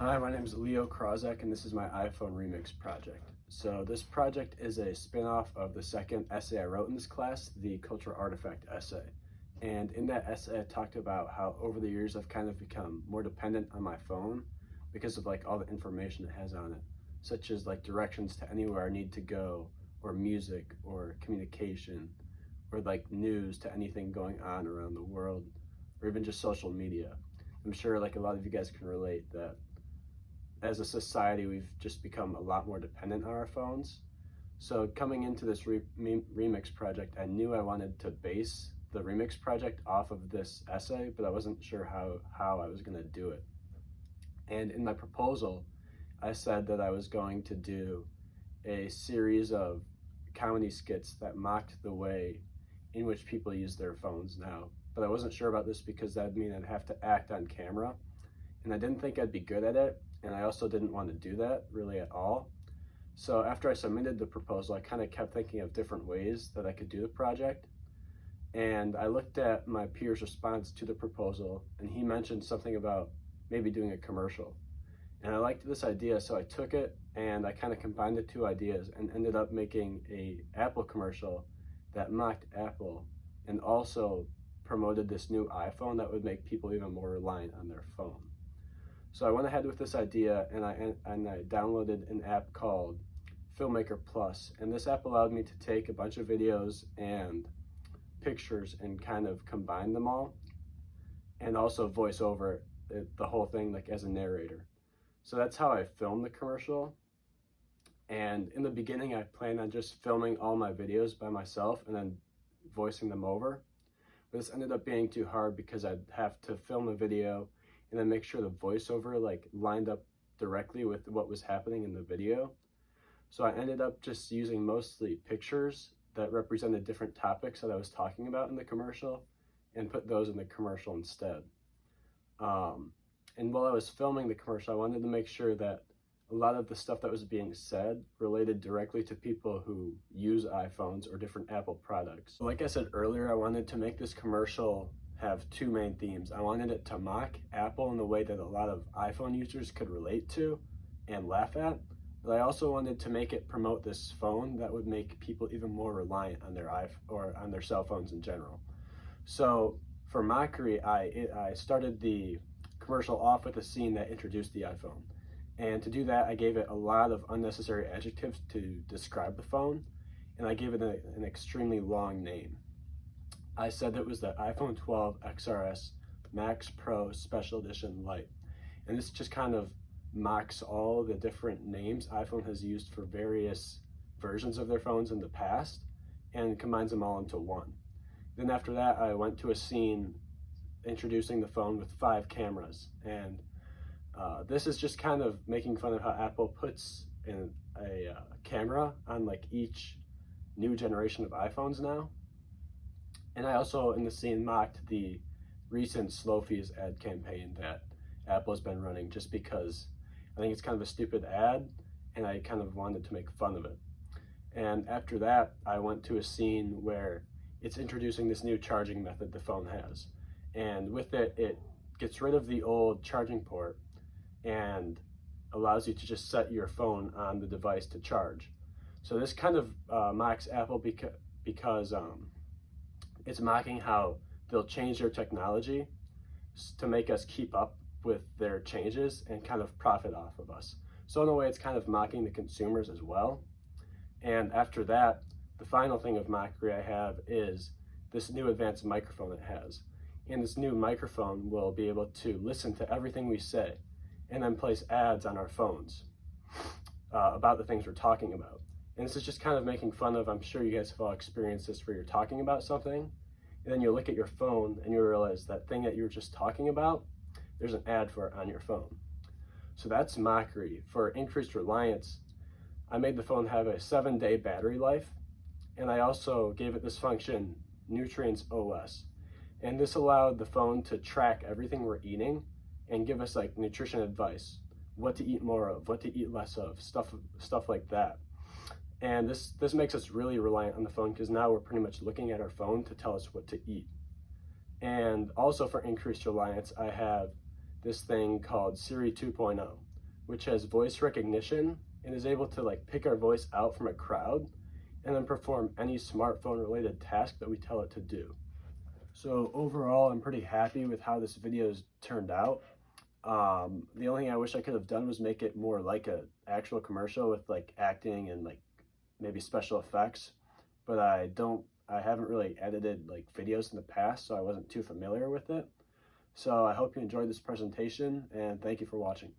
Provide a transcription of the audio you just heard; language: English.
Hi, my name is Leo Krawczak, and this is my iPhone Remix project. So this project is a spin-off of the second essay I wrote in this class, the Cultural Artifact essay. And in that essay, I talked about how over the years I've kind of become more dependent on my phone because of like all the information it has on it, such as like directions to anywhere I need to go, or music, or communication, or like news to anything going on around the world, or even just social media. I'm sure like a lot of you guys can relate that as a society, we've just become a lot more dependent on our phones. So coming into this remix project, I knew I wanted to base the remix project off of this essay, but I wasn't sure how I was going to do it. And in my proposal, I said that I was going to do a series of comedy skits that mocked the way in which people use their phones now. But I wasn't sure about this because that'd mean I'd have to act on camera, and I didn't think I'd be good at it, and I also didn't want to do that really at all. So after I submitted the proposal, I kind of kept thinking of different ways that I could do the project, and I looked at my peer's response to the proposal, and he mentioned something about maybe doing a commercial. And I liked this idea, so I took it and I kind of combined the two ideas and ended up making a Apple commercial that mocked Apple and also promoted this new iPhone that would make people even more reliant on their phone. So I went ahead with this idea and I downloaded an app called Filmmaker Plus, and this app allowed me to take a bunch of videos and pictures and kind of combine them all, and also voice over the whole thing like as a narrator. So that's how I filmed the commercial. And in the beginning, I planned on just filming all my videos by myself and then voicing them over. But this ended up being too hard because I'd have to film a video and then make sure the voiceover like lined up directly with what was happening in the video. So I ended up just using mostly pictures that represented different topics that I was talking about in the commercial and put those in the commercial instead. And while I was filming the commercial, I wanted to make sure that a lot of the stuff that was being said related directly to people who use iPhones or different Apple products. Like I said earlier, I wanted to make this commercial have two main themes. I wanted it to mock Apple in the way that a lot of iPhone users could relate to and laugh at, but I also wanted to make it promote this phone that would make people even more reliant on their iPhone or on their cell phones in general. So for mockery, I started the commercial off with a scene that introduced the iPhone. And to do that, I gave it a lot of unnecessary adjectives to describe the phone, and I gave it an extremely long name. I said it was the iPhone 12 XRS Max Pro Special Edition Lite. And this just kind of mocks all the different names iPhone has used for various versions of their phones in the past and combines them all into one. Then after that, I went to a scene introducing the phone with 5 cameras, and this is just kind of making fun of how Apple puts in a camera on like each new generation of iPhones now. And I also in the scene mocked the recent slow fees ad campaign that Apple's been running, just because I think it's kind of a stupid ad and I kind of wanted to make fun of it. And after that, I went to a scene where it's introducing this new charging method the phone has. And with it, it gets rid of the old charging port and allows you to just set your phone on the device to charge. So this kind of mocks Apple because it's mocking how they'll change their technology to make us keep up with their changes and kind of profit off of us. So in a way, it's kind of mocking the consumers as well. And after that, the final thing of mockery I have is this new advanced microphone it has. And this new microphone will be able to listen to everything we say and then place ads on our phones about the things we're talking about. And this is just kind of making fun of, I'm sure you guys have all experienced this, where you're talking about something and then you look at your phone and you realize that thing that you were just talking about, there's an ad for it on your phone. So that's mockery. For increased reliance, I made the phone have a 7-day battery life, and I also gave it this function, Nutrients OS. And this allowed the phone to track everything we're eating and give us like nutrition advice, what to eat more of, what to eat less of, stuff like that. And this makes us really reliant on the phone because now we're pretty much looking at our phone to tell us what to eat. And also for increased reliance, I have this thing called Siri 2.0. which has voice recognition and is able to like pick our voice out from a crowd and then perform any smartphone related task that we tell it to do. So overall, I'm pretty happy with how this video's turned out. The only thing I wish I could have done was make it more like a actual commercial with like acting and like maybe special effects, but I haven't really edited like videos in the past, so I wasn't too familiar with it. So I hope you enjoyed this presentation, and thank you for watching.